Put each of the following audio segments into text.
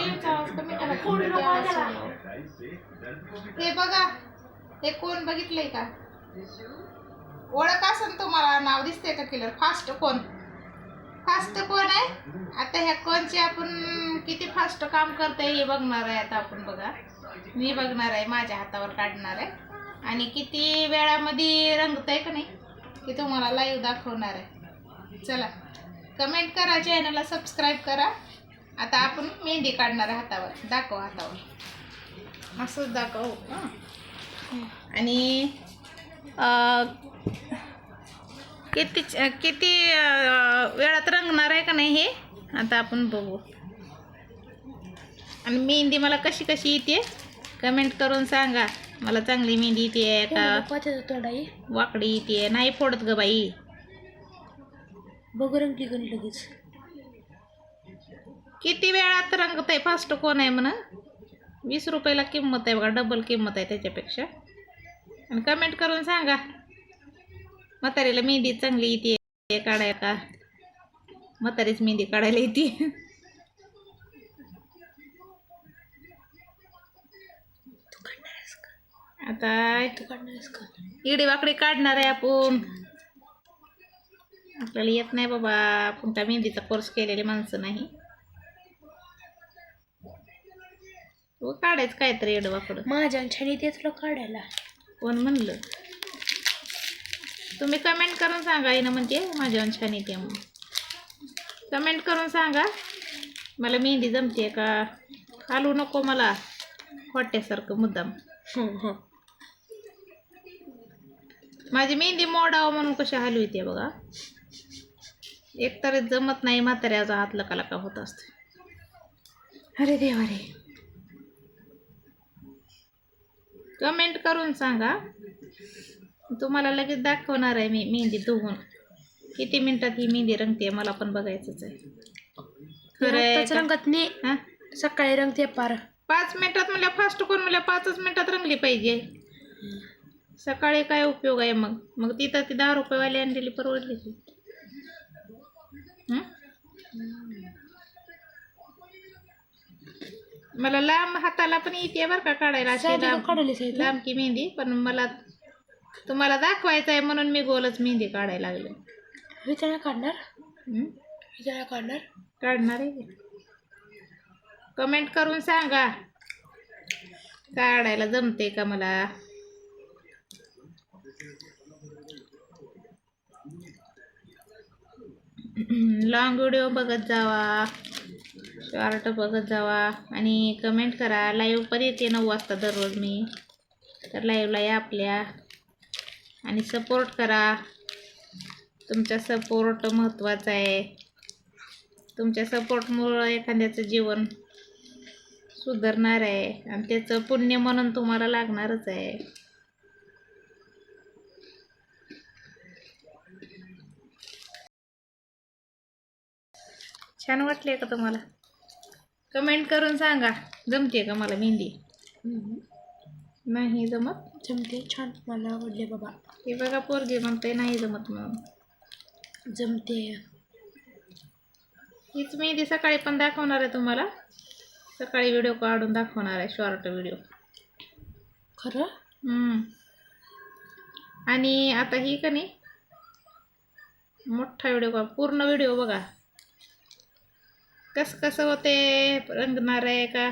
टीव्हीचा आवाज कमी करा. हे बघा, हे कोण बघितलंय का? ओळख असेल तुम्हाला, नाव दिसतंय का किलर? फास्ट कोण? फास्ट कोण आहे? आता ह्या कोणचे आपण किती फास्ट काम करतोय हे बघणार आहे आता आपण. बघा, मी बघणार आहे, माझ्या हातावर काढणार आहे आणि किती वेळामध्ये रंगतंय का नाही ते तुम्हाला लाईव्ह दाखवणार आहे. चला, कमेंट करा, चॅनलला सबस्क्राईब करा. आता आपण मेहंदी काढणार आहे हातावर. दाखव हातावर, असंच दाखव. आणि किती किती वेळात रंगणार आहे का नाही हे आता आपण बघू. आणि मेहंदी मला कशी कशी येते कमेंट करून सांगा. मला चांगली मेहंदी येते का वाकडी येते? नाही फोडत ग बाई. बघू रंगती कोणी लगेच. किती वेळात रंगतंय फास्ट कोण आहे म्हणा. 20 रुपयाला किंमत आहे बघा, डबल किंमत आहे त्याच्यापेक्षा. आणि कमेंट करून सांगा म्हातारीला मेहंदी चांगली येते काढायला का? म्हातारीच मेहंदी काढायला येते. आता इडी वाकडी काढणार आहे आपण. आपल्याला येत नाही बाबा, आपण त्या मेहंदीचा कोर्स केलेली माणसं नाही. तू काढायचं काहीतरी इड वाकड. माझ्या छान येते तुला काढायला. कोण म्हणलं? तुम्ही कमेंट करून सांगा ना, म्हणजे माझ्या छान येते म्हणून. कमेंट करून सांगा मला मेहंदी जमते का. घालू नको मला खोट्यासारखं मुद्दाम. माझी मेहंदी मोडावं म्हणून कशी हलवते बघा. एकतर जमत नाही, म्हाताऱ्याचा हात लका होत असते. अरे देवा रे. कमेंट करून सांगा, तुम्हाला लगेच दाखवणार आहे मी मेहंदी धुवून. किती मिनिटात ही मेहंदी रंगते मला पण बघायचंच आहे. खरं रंगत नाही. हां, सकाळी रंगते पार 5 मिनिटात म्हणल्या. फास्ट कोण म्हणल्या 5च मिनिटात रंगली पाहिजे. सकाळी काय उपयोग आहे मग? मग तिथं ती 10 रुपयेवाली आणलेली परवडली की. मला लांब हाताला पण येते बरं का काढायला, अशी लांब की मेहंदी. पण मला तुम्हाला दाखवायचं आहे म्हणून मी गोलच मेहंदी काढायला लागले. विचारा काढणार. विचारा काढणार. काढणार आहे. कमेंट करून सांगा काढायला जमते का मला. लॉंग व्हिडिओ बघत जावा, शॉर्ट बघत जावा आणि कमेंट करा. लाईव्ह पण येते 9 वाजता दररोज मी. तर लाईव्हला या आपल्या आणि सपोर्ट करा. तुमचा सपोर्ट महत्त्वाचा आहे. तुमच्या सपोर्टमुळं एखाद्याचं जीवन सुधारणार आहे आणि त्याचं पुण्य म्हणून तुम्हाला लागणारच आहे. छान वाटले का तुम्हाला? कमेंट करून सांगा जमते का मला मेहंदी. नाही जमत? जमते, छान, मला आवडले बाबा. हे बघा पोरगी म्हणते नाही जमत म्हणून. जमते. हीच मेहंदी सकाळी पण दाखवणार आहे तुम्हाला. सकाळी व्हिडिओ काढून दाखवणार आहे, शॉर्ट व्हिडिओ. खरं? आणि आता ही का नाही मोठा व्हिडिओ का पूर्ण व्हिडिओ बघा कसं होते. रंगणार आहे का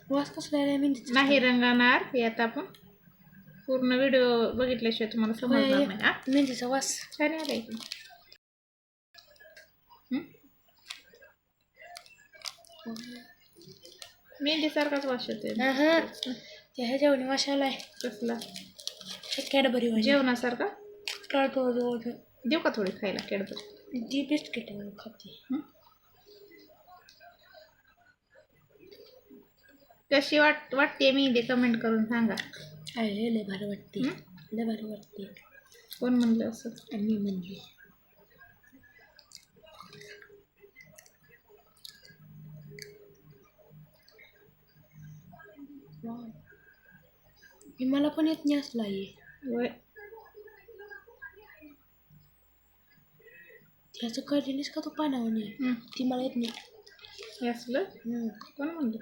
वास कसला नाही रंगणार हे आता आपण पूर्ण व्हिडिओ बघितल्याशिवाय तुम्हाला समजणार नाही. मेहंदीचा वास छान आलाय की. मेहंदी सारखाच वास येतोय. त्या जेवणी वास आलाय. कसला? कॅडबरी जेवणासारखा. कळतो. देऊ का थोडी खायला कॅडबरी? ती बिस्किट खाते. कशी वाटते मेहंदी कमेंट करून सांगा. लय भारी वाटते. लय भारी वाटते. कोण म्हणलं असं? मी म्हणली. मला पण येत नाही असला आहे. त्याचं कळलेलीस का तू पानावणी? ती मला येत नाही. हे असलं कोण म्हणलं?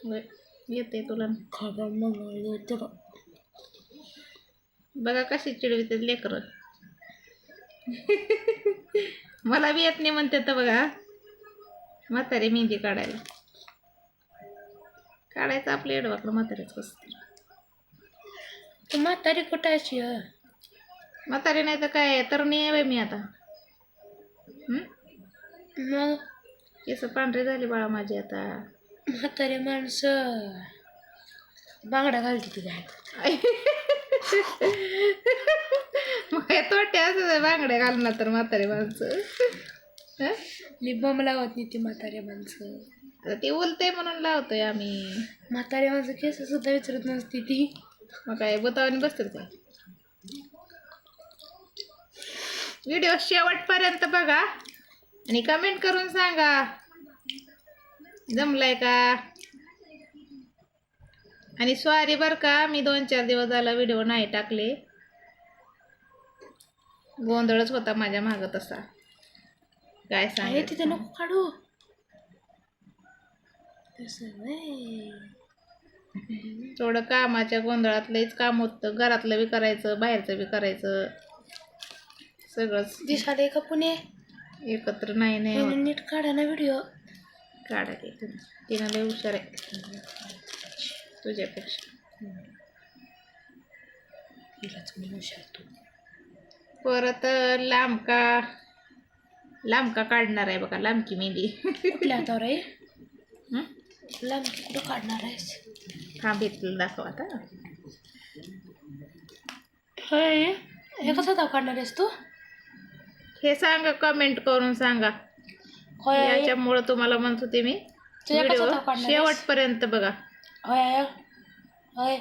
होय, येते तुला खबर मंगळ बघा कशी चिडवितात लेकरं. मला बी येत नाही म्हणते तर बघा. म्हातारी मेहंदी काढायला काढायचं आपलं एडवाकडं म्हातारीच कसं. तू म्हातारी कुठं अशी म्हातारी नाही तर काय तरुणी आहे बाई मी आता. मग केस पांढरे झाले बाळा माझी आता. म्हातारी माणसं बांगडा घालते तुझ्या मग तोटे असं बांगड्या घालणार तर म्हातारी माणसं. मी बम लावत नाही ती म्हातारी माणसं. आता ते उलते म्हणून लावतोय आम्ही. म्हातारी माणसं केस सुद्धा विचारत नसते ती. मग काय बोतावणी बसतात काय. व्हिडिओ शेवटपर्यंत बघा आणि कमेंट करून सांगा जमलाय का. आणि सॉरी बरं का, मी 2-4 दिवस झाला व्हिडिओ नाही टाकले. गोंधळच होता माझ्या मागं तसा. काय सांगायचं तिथे नको काढू. थोडं कामाच्या गोंधळात लईच काम होतं. घरातलं बी करायचं, बाहेरचं बी करायचं, सगळंच दिसाले का पुणे एकत्र नाही होत. नीट काढा ना व्हिडिओ. काढा की तिनं लई हुशार आहे तुझ्यापेक्षा. परत लांबका काढणार आहे बघा, लांबकी मेहंदी. कुठल्या हातावर आहे लांबकी कुठं काढणार आहेस. थांब इथलं दाखव आता. होय हे कसं हातावर काढणार आहेस तू. हे सांगा, कमेंट करून सांगा. होय याच्यामुळं तुम्हाला म्हणत होते मी व्हिडिओ शेवटपर्यंत बघा. होय होय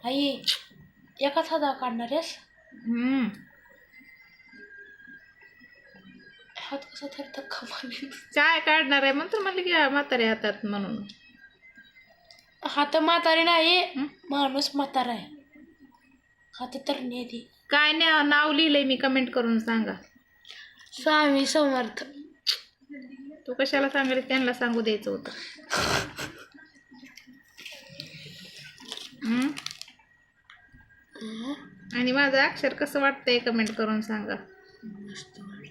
आई एकाच हातावर काढणार आहेस. हात कसा थरथर खमाली. चाय काढणार आहे म्हणतो मला की म्हातारे हातात म्हणून. हात म्हातारी नाही, माणूस म्हातारा आहे. हात तर नाही. काय नाव लिहिलंय मी, कमेंट करून सांगा. स्वामी समर्थ. तू कशाला सांगायला, त्यांना सांगू द्यायचं होतं. आणि माझं अक्षर कसं वाटतंय कमेंट करून सांगा.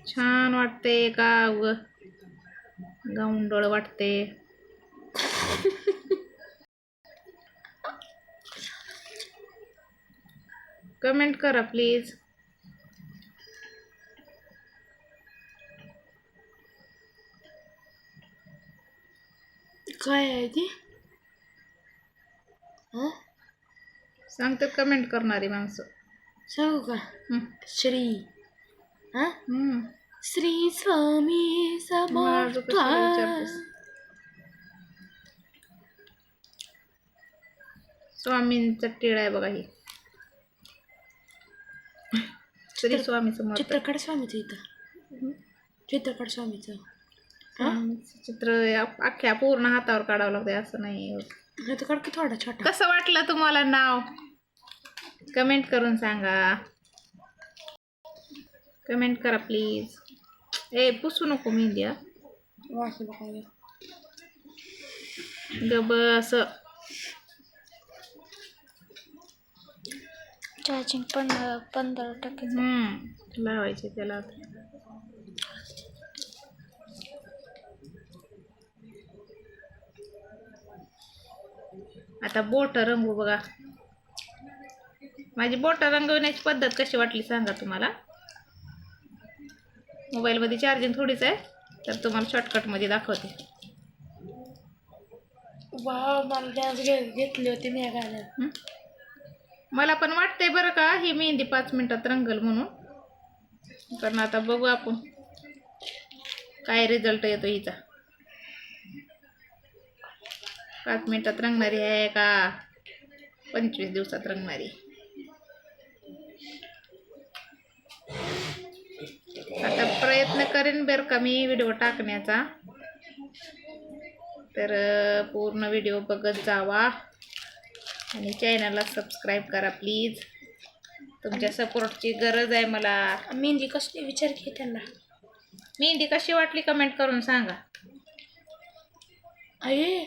छान वाटतंय का गाऊंडोळ वाटते. कमेंट करा प्लीज. काय आहे ती सांगते कमेंट करणारी माणसं. सांगू का. श्री श्री स्वामी समर्थ. स्वामींचा टिळा आहे बघा ही. श्री स्वामी समर्थ. चित्रकाढ स्वामीचं इथं. चित्रकाढ स्वामीचं चित्र अख्ख्या पूर्ण हातावर काढावं लागतंय, असं नाही. काढ की थोडा छोटा. कसं वाटलं तुम्हाला नाव, कमेंट करून सांगा. कमेंट करा प्लीज. पुसू नको मेहंदी. बस चार्जिंग पण 15% लावायचे त्याला. आता बोट रंगू बघा. माझी बोट रंगवण्याची पद्धत कशी वाटली सांगा तुम्हाला. मोबाईलमध्ये चार्जिंग थोडीच आहे, तर तुम्हाला शॉर्टकटमध्ये दाखवते. वा मला डान्स घेतली होती मी गाण्यात. मला पण वाटतंय बरं का ही मेहंदी 5 मिनिटात रंगल म्हणून. पण आता बघू आपण काय रिझल्ट येतो हिचा. 5 मिनिटात रंगणारी आहे का 25 दिवसात रंगणारी. आता प्रयत्न करेन बरं का मी व्हिडिओ टाकण्याचा. तर पूर्ण व्हिडिओ बघत जावा आणि चॅनलला सबस्क्राईब करा प्लीज. तुमच्या सपोर्टची गरज आहे मला. मेहंदी कसली विचार घे त्यांना. मेहंदी कशी वाटली कमेंट करून सांगा. आई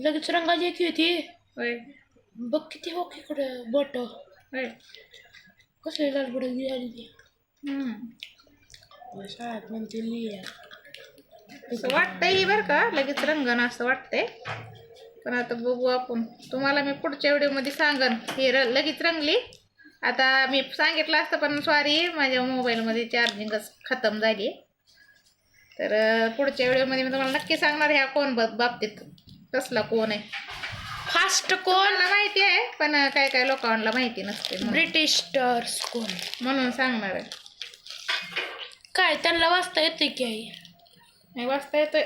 लगेच रंगाची एक होती. होय बघ किती हो इकडं बोट होय कसले लाल बोट झाली ती. हम्म. शाळेत म्हणते लिया. असं वाटतंय बरं का लगेच रंगण असं वाटतंय पण आता बघू आपण. तुम्हाला मी पुढच्या व्हिडिओमध्ये सांगन हे लगेच रंगली. आता मी सांगितलं असतं पण सॉरी माझ्या मोबाईलमध्ये चार्जिंगच खतम झाली. तर पुढच्या व्हिडिओमध्ये मी तुम्हाला नक्की सांगणार ह्या कोण बाबतीत कसला कोण आहे. फास्ट कोण कोणाला माहिती आहे पण काय काय लोकांना माहिती नसते ब्रिटिश स्टार्स कोण म्हणून सांगणार आहे. काय त्यांना वाचता येते की आई. नाही वाचता येतोय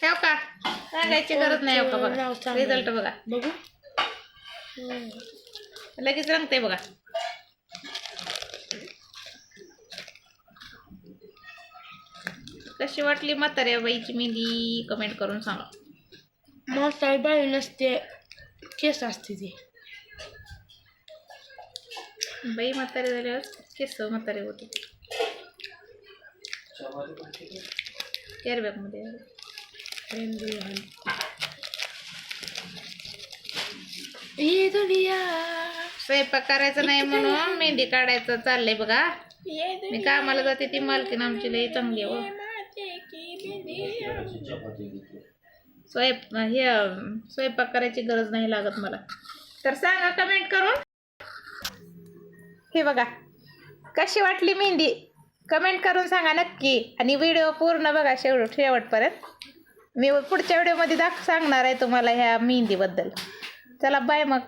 ठेव का सांगायची गरज नाही. हो का बघा रिझल्ट बघा बघू. लगेच रंगते बघा. कशी वाटली म्हाताऱ्या बाईची मेहंदी कमेंट करून सांगा. म्हातारी बाई नसते केस असते ती. बाई म्हातारे झाल्यावर केस म्हातारे होते. कॅरीबॅग मध्ये ये दुनिया. स्वयंपाक करायचा नाही म्हणून मेहंदी काढायचं चाललंय बघा. मी कामाला जाते ती मालकीन आमची लई चांगली हो. स्वयंपाक करायची गरज नाही लागत मला. तर सांगा कमेंट करून. हे बघा कशी वाटली मेहंदी कमेंट करून सांगा नक्की. आणि व्हिडिओ पूर्ण बघा शेवटपर्यंत. मी पुढच्या व्हिडिओमध्ये सांगणार आहे तुम्हाला ह्या मेहंदीबद्दल. चला बाय मग.